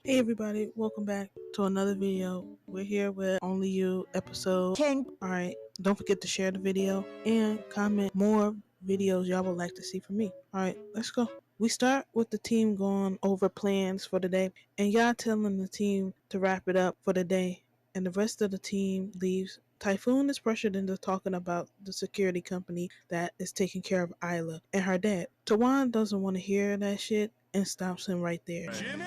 Hey everybody, welcome back to another video. We're here with Only You episode 10. Alright, don't forget to share the video and comment more videos y'all would like to see from me. Alright, let's go. We start with the team going over plans for the day and y'all telling the team to wrap it up for the day, and the rest of the team leaves. Typhoon is pressured into talking about the security company that is taking care of Isla and her dad. Tawan doesn't want to hear that shit and stops him right there. Jimmy!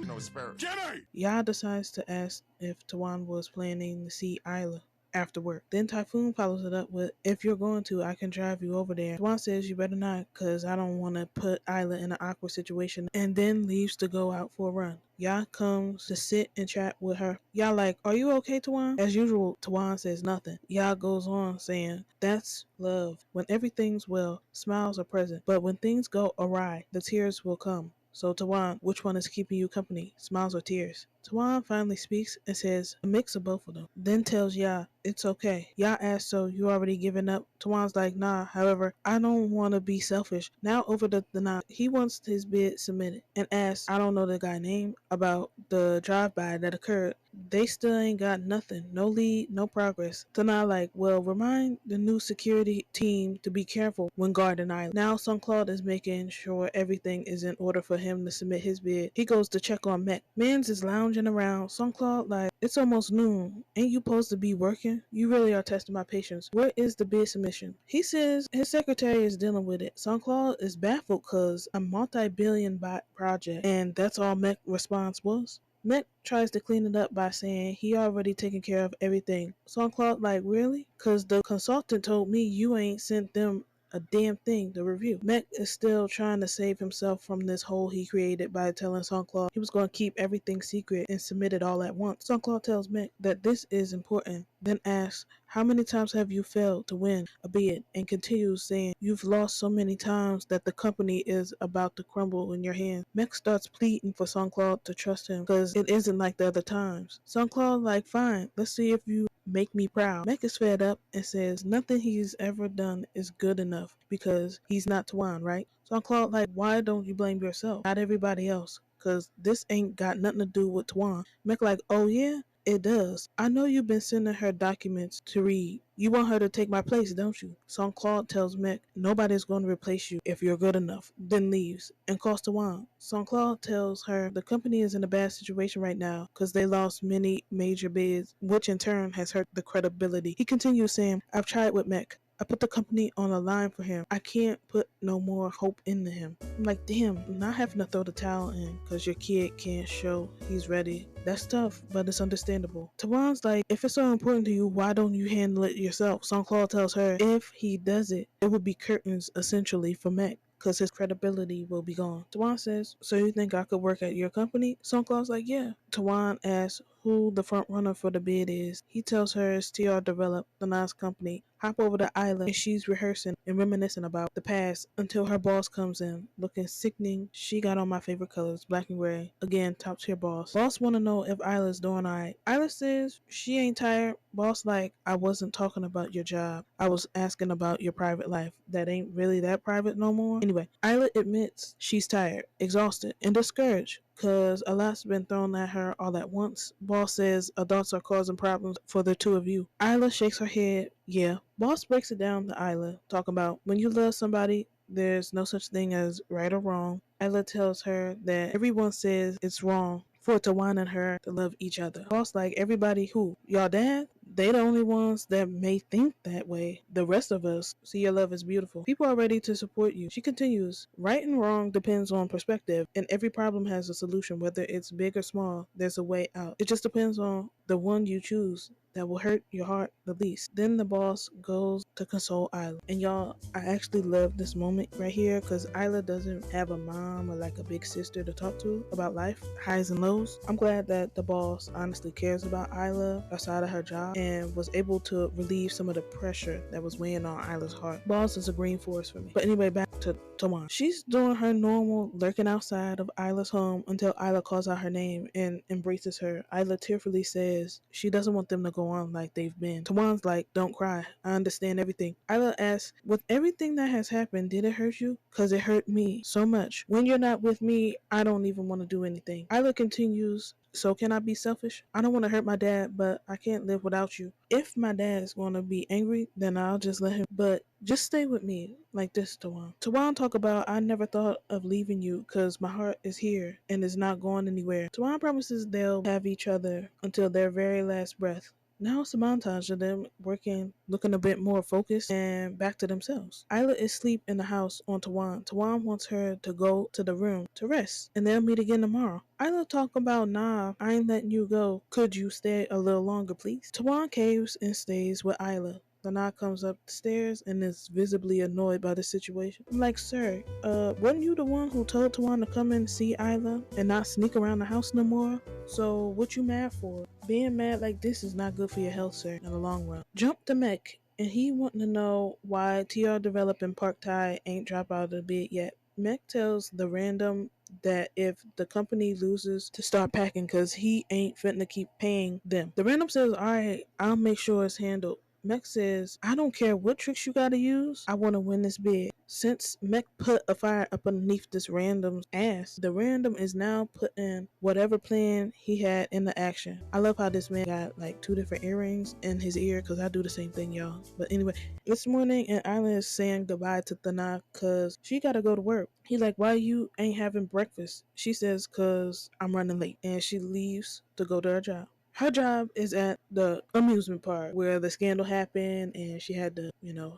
No, spare. Jimmy! Ya decides to ask if Tawan was planning to see Isla after work. Then Typhoon follows it up with, if you're going to, I can drive you over there. Tawan says you better not, cause I don't want to put Isla in an awkward situation, and then leaves to go out for a run. Ya comes to sit and chat with her. Ya like, are you okay, Tawan? As usual, Tawan says nothing. Ya goes on saying, that's love. When everything's well, smiles are present, but when things go awry, the tears will come. So Tawan, which one is keeping you company, smiles or tears? Tawan finally speaks and says a mix of both of them. Then tells Ya it's okay. Ya asks, so you already given up? Tawan's like, nah, however, I don't want to be selfish. Now over the knock, he wants his bid submitted and asks, I don't know the guy name, about the drive-by that occurred. They still ain't got nothing. No lead, no progress. Tana like, well, remind the new security team to be careful when guarding Island. Now Sunclaw is making sure everything is in order for him to submit his bid. He goes to check on Mech. Mans is lounging around. Sunclaw like, it's almost noon. Ain't you supposed to be working? You really are testing my patience. Where is the bid submission? He says his secretary is dealing with it. Sunclaw is baffled cause a multi-billion bot project, and that's all Mech response was. Mech tries to clean it up by saying he already taken care of everything. Sunclaw like, really? Cause the consultant told me you ain't sent them a damn thing to review. Mech is still trying to save himself from this hole he created by telling Sunclaw he was going to keep everything secret and submit it all at once. Sunclaw tells Mech that this is important, then asks, how many times have you failed to win a bid? And continues saying, you've lost so many times that the company is about to crumble in your hands. Mech starts pleading for Sunclaw to trust him because it isn't like the other times. Sunclaw like, fine, let's see if you make me proud. Mech is fed up and says nothing he's ever done is good enough because he's not Tawan, right? Sunclaw like, why don't you blame yourself, not everybody else? Cause this ain't got nothing to do with Tawan. Mech like, oh yeah? It does. I know you've been sending her documents to read. You want her to take my place, don't you? Sunclaw tells Mech nobody's going to replace you if you're good enough, then leaves and calls Tawan. Sunclaw tells her the company is in a bad situation right now because they lost many major bids, which in turn has hurt the credibility. He continues saying, I've tried with Mech. I put the company on a line for him. I can't put no more hope into him. I'm like, damn, not having to throw the towel in because your kid can't show he's ready. That's tough, but it's understandable. Tawan's like, if it's so important to you, why don't you handle it yourself? Sunclaw tells her if he does it, it would be curtains essentially for Mech, because his credibility will be gone. Tawan says, so you think I could work at your company? Sunclaw's like, yeah. Tawan asks who the front runner for the bid is. He tells her it's TR Develop, the nice company. Hop over the island and she's rehearsing and reminiscing about the past until her boss comes in, looking sickening. She got on my favorite colors, black and gray. Again, top tier boss. Boss wanna know if Isla's doing alright. Isla says she ain't tired. Boss like, I wasn't talking about your job. I was asking about your private life. That ain't really that private no more. Anyway, Isla admits she's tired, exhausted, and discouraged because a lot's been thrown at her all at once. Boss says adults are causing problems for the two of you. Isla shakes her head. Yeah. Boss breaks it down to Isla, talking about when you love somebody, there's no such thing as right or wrong. Isla tells her that everyone says it's wrong for Tawan and her to love each other. Boss like, everybody who? Y'all dad? They the only ones that may think that way. The rest of us see your love as beautiful. People are ready to support you. She continues, right and wrong depends on perspective, and every problem has a solution. Whether it's big or small, there's a way out. It just depends on the one you choose that will hurt your heart the least. Then the boss goes to console Isla. And y'all, I actually love this moment right here because Isla doesn't have a mom or like a big sister to talk to about life, highs and lows. I'm glad that the boss honestly cares about Isla outside of her job and was able to relieve some of the pressure that was weighing on Isla's heart. Boss is a green force for me. But anyway, back to Tawan. She's doing her normal lurking outside of Isla's home until Isla calls out her name and embraces her. Isla tearfully says she doesn't want them to go on like they've been. Tawan's like, don't cry. I understand everything. Isla asks, with everything that has happened, did it hurt you? Because it hurt me so much. When you're not with me, I don't even want to do anything. Isla continues, so can I be selfish? I don't want to hurt my dad, but I can't live without you. If my dad is going to be angry, then I'll just let him. But just stay with me like this, Tawan. Tawan talk about, I never thought of leaving you because my heart is here and is not going anywhere. Tawan promises they'll have each other until their very last breath. Now it's a montage of them working, looking a bit more focused and back to themselves. Isla is asleep in the house on Tawan. Tawan wants her to go to the room to rest, and they'll meet again tomorrow. Isla talk about, nah, I ain't letting you go. Could you stay a little longer, please? Tawan caves and stays with Isla. Dana comes up the stairs and is visibly annoyed by the situation. I'm like, sir, wasn't you the one who told Tawan to come and see Isla and not sneak around the house no more? So what you mad for? Being mad like this is not good for your health, sir, in the long run. Jump to Mech, and he wanting to know why TR Developing Park Thai ain't dropped out of the bid yet. Mech tells the random that if the company loses to start packing because he ain't finna keep paying them. The random says, alright, I'll make sure it's handled. Mech says, I don't care what tricks you gotta use, I wanna win this bid. Since Mech put a fire up underneath this random's ass, the random is now putting whatever plan he had into action. I love how this man got like 2 different earrings in his ear because I do the same thing, y'all. But anyway, this morning, and Isla is saying goodbye to Thana because she gotta go to work. He's like, why you ain't having breakfast? She says, cause I'm running late. And she leaves to go to her job. Her job is at the amusement park where the scandal happened, and she had to,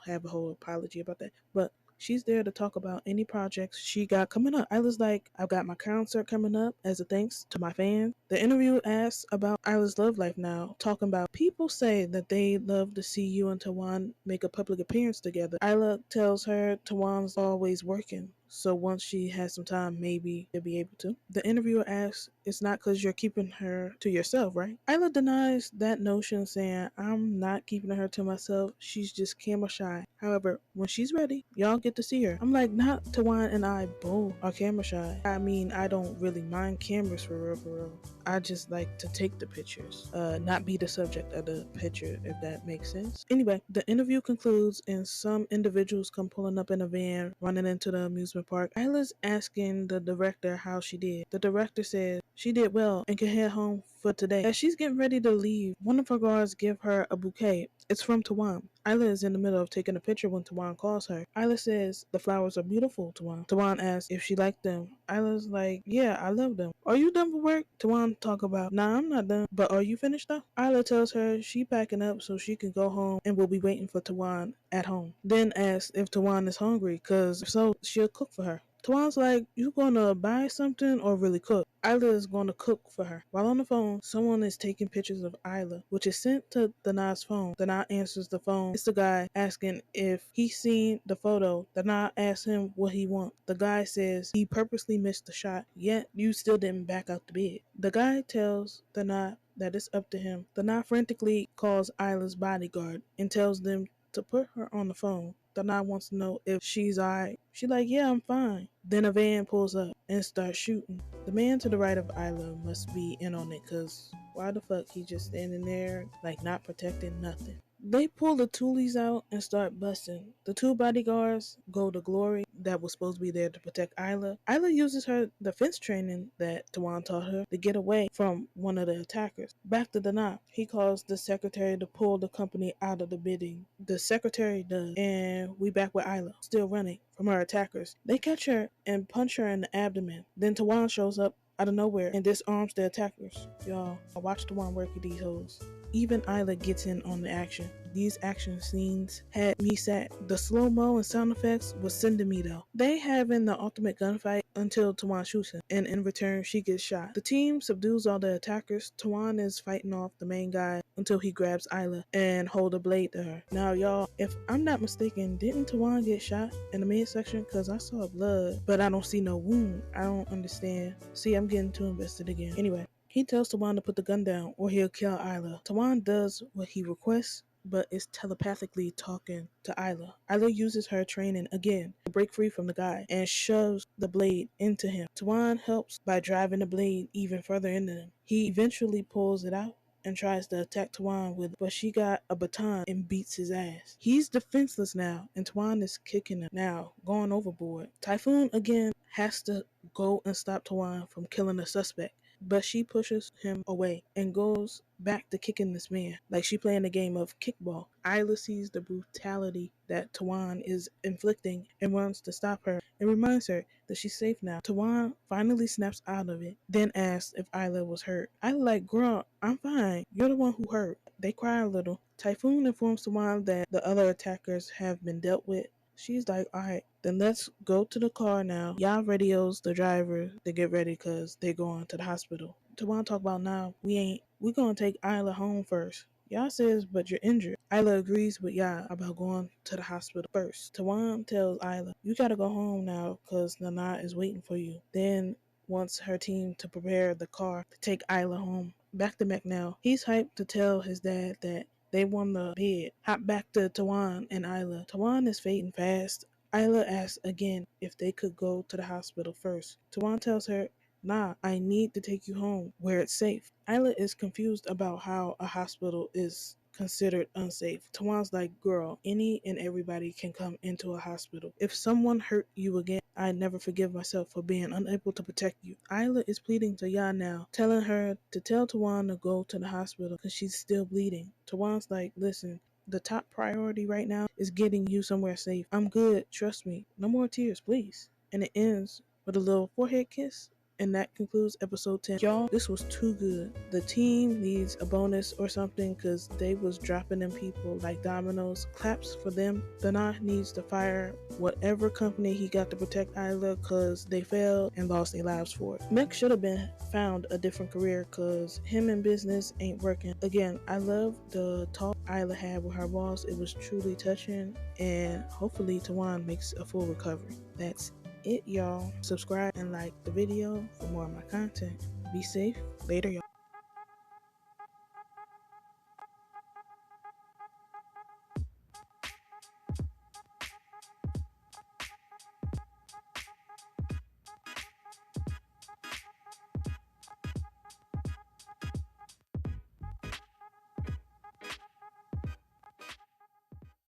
have a whole apology about that. But she's there to talk about any projects she got coming up. Isla's like, I've got my concert coming up as a thanks to my fans. The interview asks about Isla's love life now, talking about people say that they love to see you and Tawan make a public appearance together. Isla tells her Tawan's always working, so once she has some time, maybe they'll be able to. The interviewer asks, it's not because you're keeping her to yourself, right? Isla denies that notion, saying, I'm not keeping her to myself. She's just camera shy. However, when she's ready, y'all get to see her. I'm like, not Tawan and I both are camera shy. I mean, I don't really mind cameras for real, for real. I just like to take the pictures, not be the subject of the picture, if that makes sense. Anyway, the interview concludes and some individuals come pulling up in a van, running into the amusement park. Isla's asking the director how she did. The director says she did well and can head home for today. As she's getting ready to leave, one of her guards give her a bouquet. It's from Tawan. Isla is in the middle of taking a picture when Tawan calls her. Isla says, the flowers are beautiful, Tawan. Tawan asks if she liked them. Isla's like, yeah, I love them. Are you done for work? Tawan talk about, nah, I'm not done. But are you finished though? Isla tells her she packing up so she can go home and will be waiting for Tawan at home. Then asks if Tawan is hungry, cause if so, she'll cook for her. Tawan's like, you gonna buy something or really cook? Isla is going to cook for her. While on the phone, someone is taking pictures of Isla, which is sent to Dana's phone. Dana answers the phone. It's the guy asking if he's seen the photo. Dana asks him what he wants. The guy says he purposely missed the shot, yet you still didn't back out the bid. The guy tells Dana that it's up to him. Dana frantically calls Isla's bodyguard and tells them to put her on the phone. Dana wants to know if she's alright. She's like, yeah, I'm fine. Then a van pulls up and starts shooting. The man to the right of Isla must be in on it, cause why the fuck he just standing there like not protecting nothing. They pull the toolies out and start busting. The 2 bodyguards go to Glory that was supposed to be there to protect Isla. Isla uses her defense training that Tawan taught her to get away from one of the attackers. Back to Dana. He calls the secretary to pull the company out of the bidding. The secretary does, and we back with Isla, still running from her attackers. They catch her and punch her in the abdomen. Then Tawan shows up out of nowhere and disarms the attackers. Y'all, I watched Tawan work with these hoes. Even Isla gets in on the action. These action scenes had me sad. The slow-mo and sound effects was sending me though. They having the ultimate gunfight until Tawan shoots him, and in return she gets shot. The team subdues all the attackers. Tawan is fighting off the main guy until he grabs Isla and hold a blade to her. Now y'all, if I'm not mistaken, didn't Tawan get shot in the midsection? Cause I saw blood, but I don't see no wound. I don't understand. See, I'm getting too invested again. Anyway, He tells Tawan to put the gun down or he'll kill Isla. Tawan does what he requests, but is telepathically talking to Isla. Isla uses her training again to break free from the guy and shoves the blade into him. Tawan helps by driving the blade even further into him. He eventually pulls it out and tries to attack Tawan with it, but she got a baton and beats his ass. He's defenseless now, and Tawan is kicking him now, going overboard. Typhoon again has to go and stop Tawan from killing the suspect, but she pushes him away and goes back to kicking this man like she playing a game of kickball. Isla sees the brutality that Tawan is inflicting and wants to stop her and reminds her that she's safe now. Tawan finally snaps out of it, then asks if Isla was hurt. Isla like, girl, I'm fine. You're the one who hurt. They cry a little. Typhoon informs Tawan that the other attackers have been dealt with. She's like, alright, then let's go to the car now. Y'all radios the driver to get ready because they're going to the hospital. Tawan talk about now, we gonna take Isla home first. Yah says, but you're injured. Isla agrees with Yah about going to the hospital first. Tawan tells Isla, you gotta go home now because Nana is waiting for you. Then wants her team to prepare the car to take Isla home. Back to Macnell. He's hyped to tell his dad that they won the bid. Hop back to Tawan and Isla. Tawan is fading fast. Isla asks again if they could go to the hospital first. Tawan tells her, nah, I need to take you home where it's safe. Isla is confused about how a hospital is considered unsafe. Tawan's like, girl, any and everybody can come into a hospital. If someone hurt you again, I never forgive myself for being unable to protect you. Isla is pleading to Yah now, telling her to tell Tawan to go to the hospital because she's still bleeding. Tawan's like, listen, the top priority right now is getting you somewhere safe. I'm good, trust me. No more tears, please. And it ends with a little forehead kiss. And that concludes episode 10. Y'all, this was too good. The team needs a bonus or something because they was dropping them people like dominoes. Claps for them. Dana needs to fire whatever company he got to protect Isla because they failed and lost their lives for it. Meg should have been found a different career because him in business ain't working. Again, I love the talk Isla had with her boss. It was truly touching, and hopefully Tawan makes a full recovery. That's it, y'all. Subscribe and like the video for more of my content. Be safe. Later, y'all.